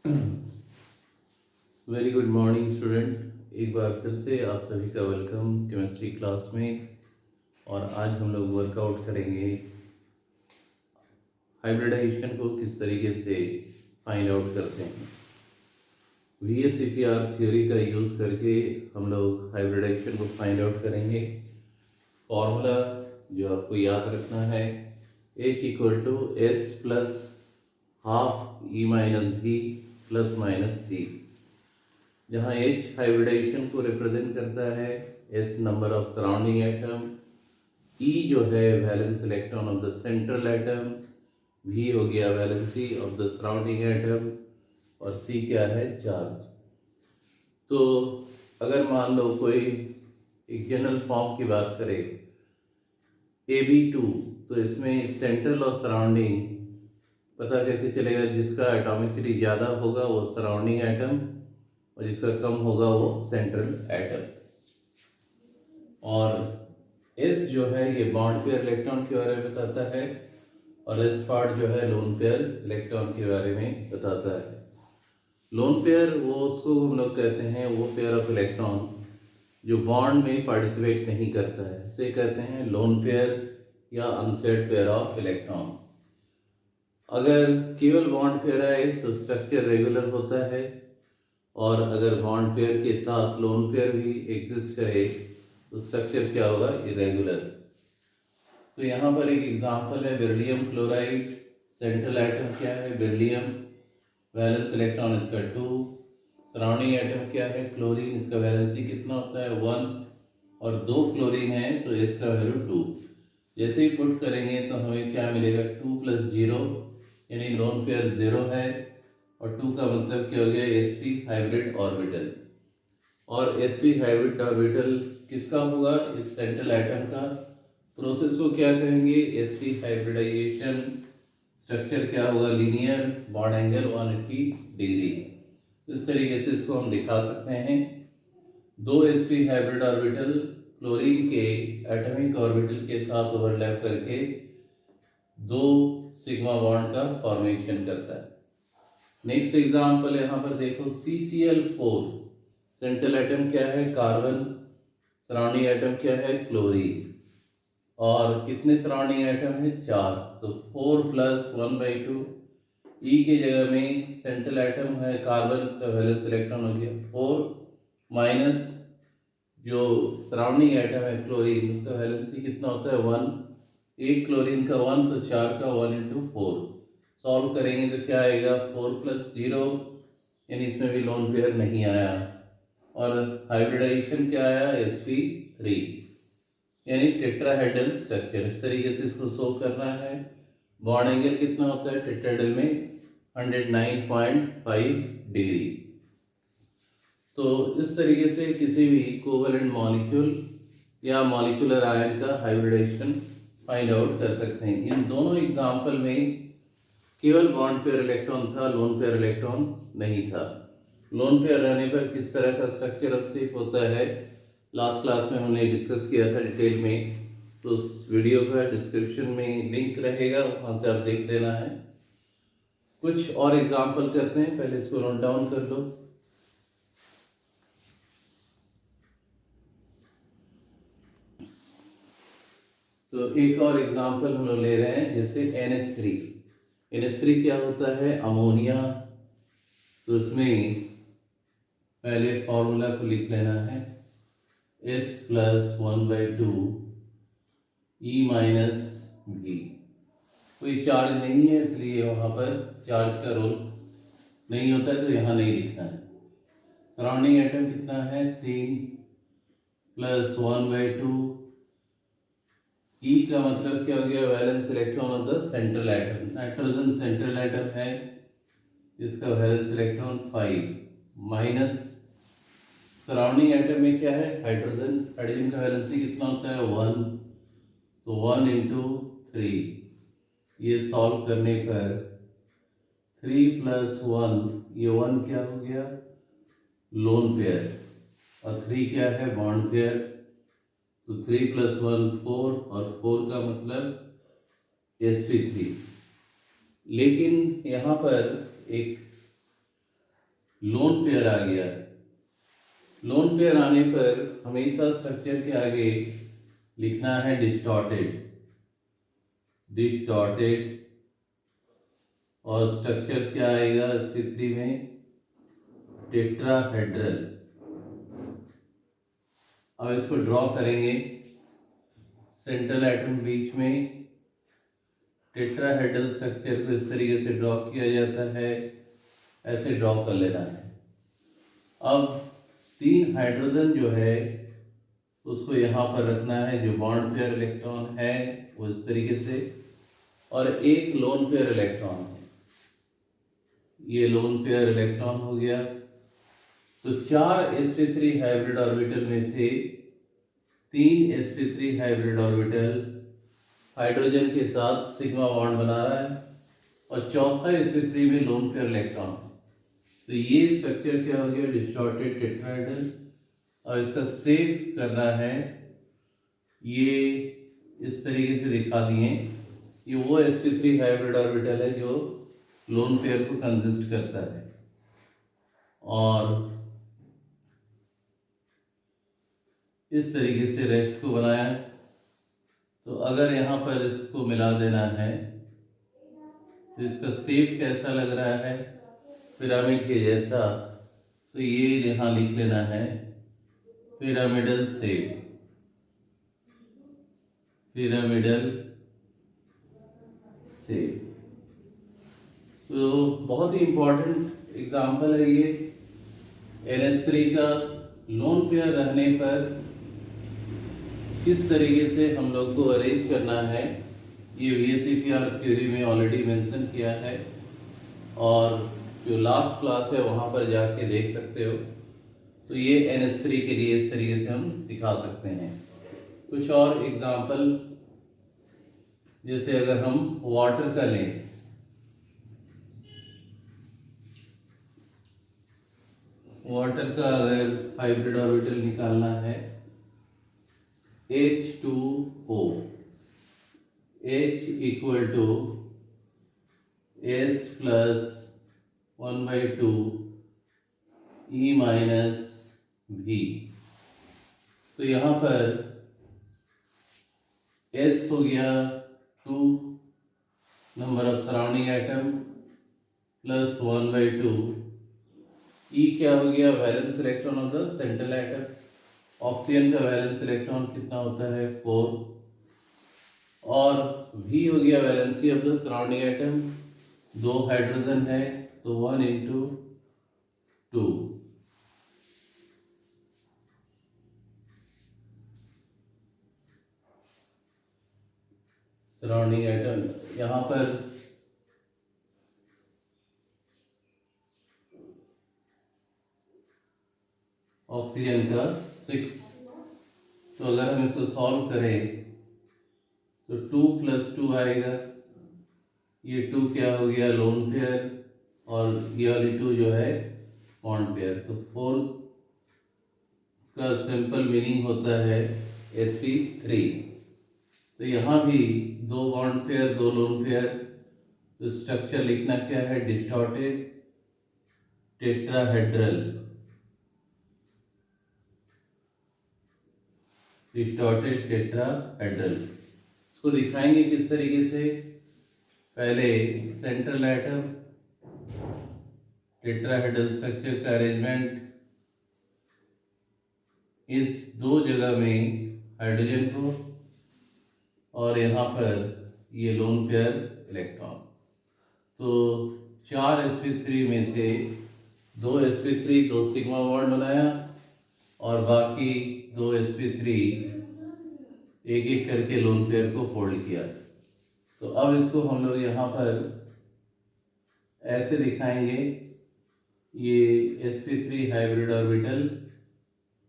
Very good morning student. एक बार फिर से आप सभी का वेलकम केमिस्ट्री क्लास में। और आज हम लोग वर्कआउट करेंगे हाइब्रिडाइजेशन को किस तरीके से फाइंड आउट करते हैं। VSEPR थ्योरी का यूज़ करके हम लोग हाइब्रिडाइजेशन को फाइंड आउट करेंगे। फॉर्मूला जो आपको याद रखना है, H = S + ½ E - V ± C, जहाँ H हाइब्रिडाइजेशन को रिप्रेजेंट करता है, S number of surrounding atom, E जो है valence electron of the central atom, V हो गया valency of the surrounding atom, और C क्या है, चार्ज। तो अगर मान लो कोई एक जनरल फॉर्म की बात करें AB2, तो इसमें सेंट्रल और सराउंडिंग पता कैसे चलेगा? जिसका एटॉमिसिटी ज़्यादा होगा वो सराउंडिंग एटम, और जिसका कम होगा वो सेंट्रल एटम। और S जो है ये बॉन्ड पेयर इलेक्ट्रॉन के बारे में बताता है, और S पार्ट जो है लोन पेयर इलेक्ट्रॉन के बारे में बताता है। लोन पेयर वो उसको हम लोग कहते हैं वो पेयर ऑफ इलेक्ट्रॉन जो बॉन्ड में पार्टिसिपेट नहीं करता है, इसे कहते हैं लोन पेयर या अनसेड पेयर ऑफ इलेक्ट्रॉन। अगर केवल बॉन्ड पेयर आए तो स्ट्रक्चर रेगुलर होता है, और अगर बॉन्ड पेयर के साथ लोन पेयर भी एग्जिस्ट करे तो स्ट्रक्चर क्या होगा, इरेगुलर। तो यहाँ पर एक एग्जांपल है बेरिलियम क्लोराइड। सेंट्रल एटम क्या है, बेरिलियम, वैलेंस इलेक्ट्रॉन इसका 2, सराउंडिंग एटम क्या है, क्लोरीन, इसका वैलेंसी कितना होता है, 1, और 2 क्लोरीन है तो इसका वैल्यू 2। जैसे ही पुट करेंगे तो हमें क्या मिलेगा, 2 + 0, यानी लोन पेयर 0 है, और 2 का मतलब क्या हो गया, sp हाइब्रिड ऑर्बिटल। और sp हाइब्रिड ऑर्बिटल किसका होगा, इस सेंट्रल एटम का। प्रोसेस को क्या कहेंगे, sp हाइब्रिडाइजेशन। स्ट्रक्चर क्या होगा, लीनियर, बॉन्ड एंगल 180 डिग्री। इस तरीके से इसको हम दिखा सकते हैं। 2 sp हाइब्रिड ऑर्बिटल क्लोरीन के एटॉमिक ऑर्बिटल के साथ ओवरलैप करके 2 सिग्मा बॉन्ड का फॉर्मेशन करता है। नेक्स्ट एग्जांपल यहाँ पर देखो, CCl4। सेंट्रल एटम क्या है, कार्बन, सराउंडिंग एटम क्या है, क्लोरीन, और कितने सराउंडिंग एटम है, 4, तो 4 + 1/2। E के जगह में सेंट्रल एटम है कार्बन, इसका वैलेंस इलेक्ट्रॉन हो गया 4, माइनस जो सराउंडिंग एटम है क्लोरीन, उसका वैलेंसी कितना होता है, 1। एक क्लोरीन का 1 तो 4 का 1 × 4। सॉल्व करेंगे तो क्या आएगा, 4 + 0, यानी इसमें भी लोन पेयर नहीं आया। और हाइब्रिडाइजेशन क्या आया, sp3, यानी टेट्राहेड्रल स्ट्रक्चर। इस तरीके से इसको शो करना है। बॉन्ड एंगल कितना होता है टेट्राहेड्रल में, 109.5 डिग्री। तो इस तरीके से किसी भी कोवलेंट मॉलिक्यूल या मॉलिक्यूलर आयन का हाइब्रिडाइजेशन फाइंड आउट कर सकते हैं। इन दोनों एग्जाम्पल में केवल बॉन्ड पेयर इलेक्ट्रॉन था, लोन पेयर इलेक्ट्रॉन नहीं था। लोन पेयर रहने पर किस तरह का स्ट्रक्चर और शेप होता है, लास्ट क्लास में हमने डिस्कस किया था डिटेल में। तो उस वीडियो का डिस्क्रिप्शन में लिंक रहेगा, वहाँ से आप देख लेना है। कुछ और एग्जाम्पल करते हैं, पहले इसको नोट डाउन कर लो। तो एक और एग्जाम्पल हम लोग ले रहे हैं, जैसे NH3। NH3 क्या होता है, अमोनिया। तो इसमें पहले फॉर्मूला को लिख लेना है, S + 1/2 E - V। कोई चार्ज नहीं है इसलिए वहाँ पर चार्ज का रोल नहीं होता है, तो यहाँ नहीं लिखना है। सराउंडिंग एटम कितना है, 3 + 1/2। E का मतलब क्या हो गया, valence electron of the central atom. Nitrogen central atom है, इसका valence electron 5, minus surrounding atom में क्या है, हाइड्रोजन। हाइड्रोजन का वैलेंसी कितना होता है, 1, तो 1 × 3। ये सॉल्व करने पर 3 + 1, ये 1 क्या हो गया, लोन पेयर, और 3 क्या है, बॉन्ड पेयर। तो 3 + 1 4, और 4 का मतलब sp3। लेकिन यहाँ पर एक लोन पेयर आ गया। लोन पेयर आने पर हमेशा स्ट्रक्चर के आगे लिखना है डिस्टॉर्टेड, डिस्टॉर्टेड। और स्ट्रक्चर क्या आएगा sp3 में, टेट्राहेड्रल। अब इसको ड्रॉ करेंगे, सेंट्रल एटम बीच में, टेट्राहेड्रल स्ट्रक्चर को इस तरीके से ड्रॉ किया जाता है, ऐसे ड्रॉ कर लेना है। अब 3 हाइड्रोजन जो है उसको यहाँ पर रखना है, जो बॉन्ड पेयर इलेक्ट्रॉन है वो इस तरीके से, और एक लोन पेयर इलेक्ट्रॉन है, ये लोन पेयर इलेक्ट्रॉन हो गया। तो 4 sp3 हाइब्रिड ऑर्बिटल में से 3 sp3 हाइब्रिड ऑर्बिटल हाइड्रोजन के साथ सिग्मा बॉन्ड बना रहा है, और चौथा sp3 में लोन पेयर इलेक्ट्रॉन है। तो ये स्ट्रक्चर क्या हो गया, डिस्टॉर्टेड टेट्राहेड्रल। और इसका सेव करना है, ये इस तरीके से दिखा दिए, ये वो sp3 हाइब्रिड ऑर्बिटल है जो लोन पेयर को कंसिस्ट करता है। और इस तरीके से रेस्ट को बनाया है। तो अगर यहाँ पर इसको मिला देना है तो इसका शेप कैसा लग रहा है, पिरामिड के जैसा। तो ये यहाँ लिख लेना है पिरामिडल शेप, पिरामिडल शेप। तो बहुत ही इम्पोर्टेंट एग्जाम्पल है ये। NH3 का लोन पेयर रहने पर किस तरीके से हम लोग को अरेंज करना है, ये VSEPR थ्योरी में ऑलरेडी मेंशन किया है, और जो लास्ट क्लास है वहाँ पर जाके देख सकते हो। तो ये NH3 के लिए इस तरीके से हम दिखा सकते हैं। कुछ और एग्जाम्पल, जैसे अगर हम वाटर का लें, वाटर का अगर हाइब्रिड ऑर्बिटल निकालना है, H2O, H equal to S plus 1/2 E minus V। तो यहाँ पर S हो गया 2 number of surrounding atom plus 1/2, E क्या हो गया, valence electron of the central atom. Oxygen का वैलेंस इलेक्ट्रॉन कितना होता है, 4। और V हो गया valency of the surrounding atom, 2 hydrogen है तो 1 × 2। सराउंडिंग एटम यहाँ पर ऑक्सीजन का 6। तो अगर हम इसको सॉल्व करें तो 2 + 2 आएगा, ये 2 क्या हो गया, लोन पेयर, और ये वाली 2 जो है बॉन्ड पेयर। तो 4 का सिंपल मीनिंग होता है sp3। तो यहाँ भी 2 बॉन्ड पेयर 2 लोन पेयर। तो स्ट्रक्चर लिखना क्या है, डिस्टॉर्टेड टेट्राहेड्रल, डिस्टॉर्टेड टेट्राहेड्रल। इसको दिखाएंगे किस तरीके से। पहले सेंट्रल एटम, टेट्राहेड्रल स्ट्रक्चर का अरेंजमेंट, इस 2 जगह में हाइड्रोजन को, और यहाँ पर ये लोन पेयर इलेक्ट्रॉन। तो 4 sp3 में से 2 sp3 2 सिग्मा बॉन्ड बनाया, और बाकी 2 sp3 एक एक करके लोन पेयर को फोल्ड किया। तो अब इसको हम लोग यहाँ पर ऐसे दिखाएंगे, ये sp3 हाइब्रिड ऑर्बिटल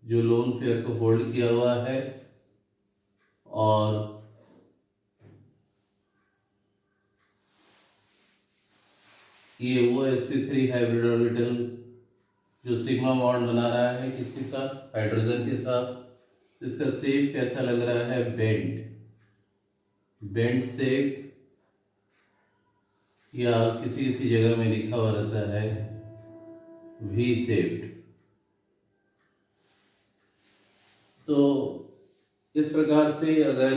जो लोन पेयर को फोल्ड किया हुआ है, और ये वो sp3 हाइब्रिड ऑर्बिटल जो सिग्मा बॉन्ड बना रहा है किसके साथ, हाइड्रोजन के साथ। इसका शेप कैसा लग रहा है, बेंड, बेंड शेप, या किसी किसी जगह में लिखा हुआ रहता है वी सेव्ड। तो इस प्रकार से अगर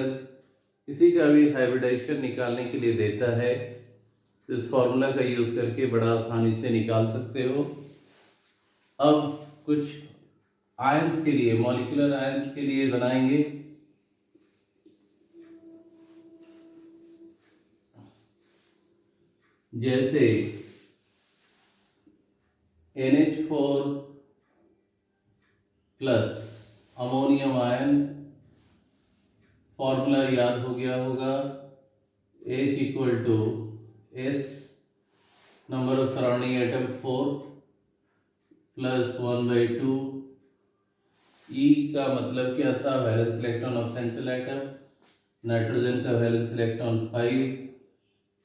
किसी का भी हाइब्रिडाइजेशन निकालने के लिए देता है तो इस फॉर्मूला का यूज़ करके बड़ा आसानी से निकाल सकते हो। अब कुछ आयंस के लिए, मॉलिक्यूलर आयंस के लिए बनाएंगे। जैसे NH4 plus ammonium ion, formula याद हो गया होगा, H equal to S number of surrounding atom 4 plus 1/2। E का मतलब क्या था, valence electron of central atom. Nitrogen का वैलेंस इलेक्ट्रॉन 5,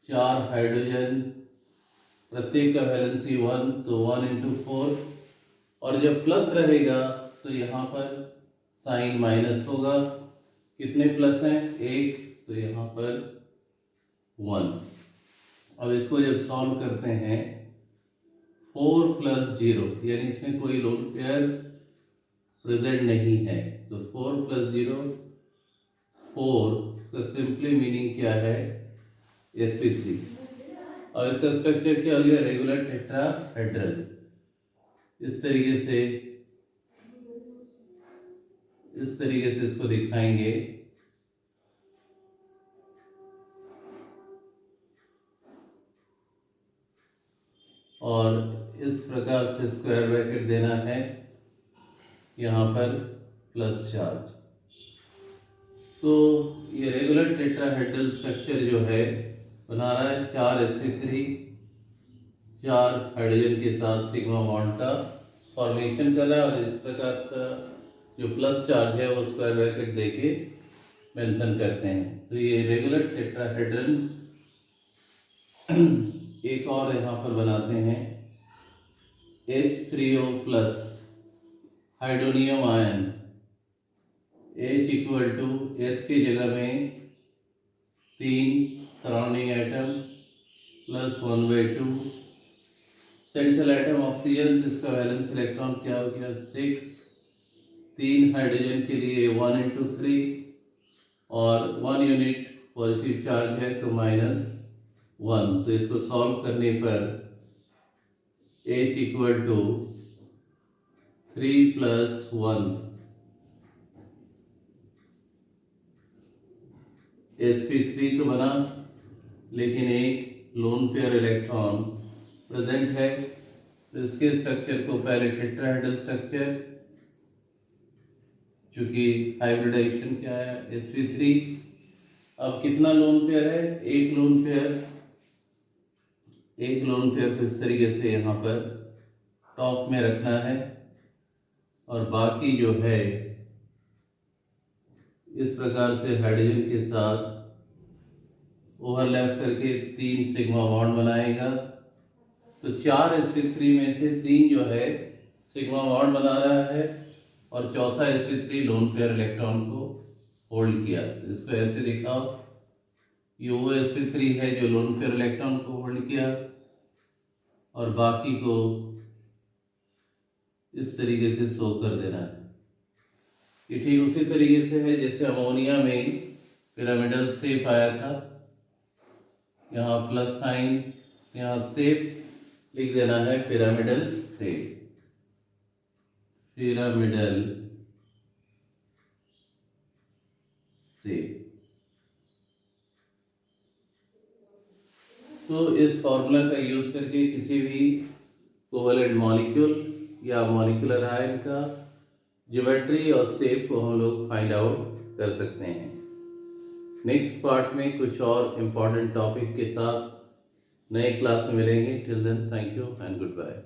4 हाइड्रोजन, प्रत्येक का वैलेंसी 1, तो 1 इंटू 4। और जब प्लस रहेगा तो यहाँ पर साइन माइनस होगा। कितने प्लस हैं, 1, तो यहाँ पर 1। अब इसको जब सॉल्व करते हैं, 4 प्लस 0, यानी इसमें कोई लोन पेयर प्रेजेंट नहीं है, तो 4 प्लस 0 4। इसका सिंपली मीनिंग क्या है, sp3। और इसका स्ट्रक्चर क्या हो गया, रेगुलर टेट्राहेड्रल। इस तरीके से इसको दिखाएंगे। और इस प्रकार से स्क्वायर ब्रैकेट देना है, यहाँ पर प्लस चार्ज। तो ये रेगुलर टेट्राहेड्रल स्ट्रक्चर जो है बना रहा है 4 sp3, 4 हाइड्रोजन के साथ सिग्मा बॉन्ड का फॉर्मेशन कर रहा है। और इस प्रकार का जो प्लस चार्ज है वो स्क्वायर ब्रैकेट देके मेंशन करते हैं। तो ये रेगुलर टेट्राहेड्रल। एक और यहाँ पर बनाते हैं, H3O plus hydronium ion, H equal to S की जगह में 3 surrounding atom plus 1/2। Central atom oxygen, जिसका वैलेंस इलेक्ट्रॉन क्या हो गया, 6। 3 हाइड्रोजन के लिए 1 इंटू 3, और 1 यूनिट पॉजिटिव चार्ज है तो -1। तो इसको सॉल्व करने पर H equal to 3 plus 1 sp3 तो बना, लेकिन एक लोन पेयर इलेक्ट्रॉन प्रेजेंट है। तो इसके स्ट्रक्चर को पहले टेट्राहेड्रल स्ट्रक्चर, चूंकि हाइब्रिडाइजेशन क्या है, sp3। अब कितना लोन पेयर है, एक लोन पेयर को इस तरीके से यहाँ पर टॉप में रखना है, और बाकी जो है इस प्रकार से हाइड्रोजन के साथ ओवरलैप करके 3 सिग्मा बॉन्ड बनाएगा। तो 4 sp3 में से 3 जो है सिग्मा बॉन्ड बना रहा है, और चौथा sp3 लोन पेयर इलेक्ट्रॉन को होल्ड किया। तो इसको ऐसे दिखाओ, ये वो sp3 है जो लोन पेयर इलेक्ट्रॉन को होल्ड किया, और बाकी को इस तरीके से शो कर देना है। ये ठीक उसी तरीके से है जैसे अमोनिया में पिरामिडल शेप आया था, यहाँ प्लस साइन, यहाँ शेप लिख देना है पिरामिडल शेप, पिरामिडल शेप। तो इस फॉर्मूला का यूज करके किसी भी कोवेलेंट मॉलिक्यूल या मॉलिक्यूलर आयन का ज्योमेट्री और शेप को हम लोग फाइंड आउट कर सकते हैं। नेक्स्ट पार्ट में कुछ और इम्पोर्टेंट टॉपिक के साथ नए क्लास में मिलेंगे। Till then, thank you and good bye.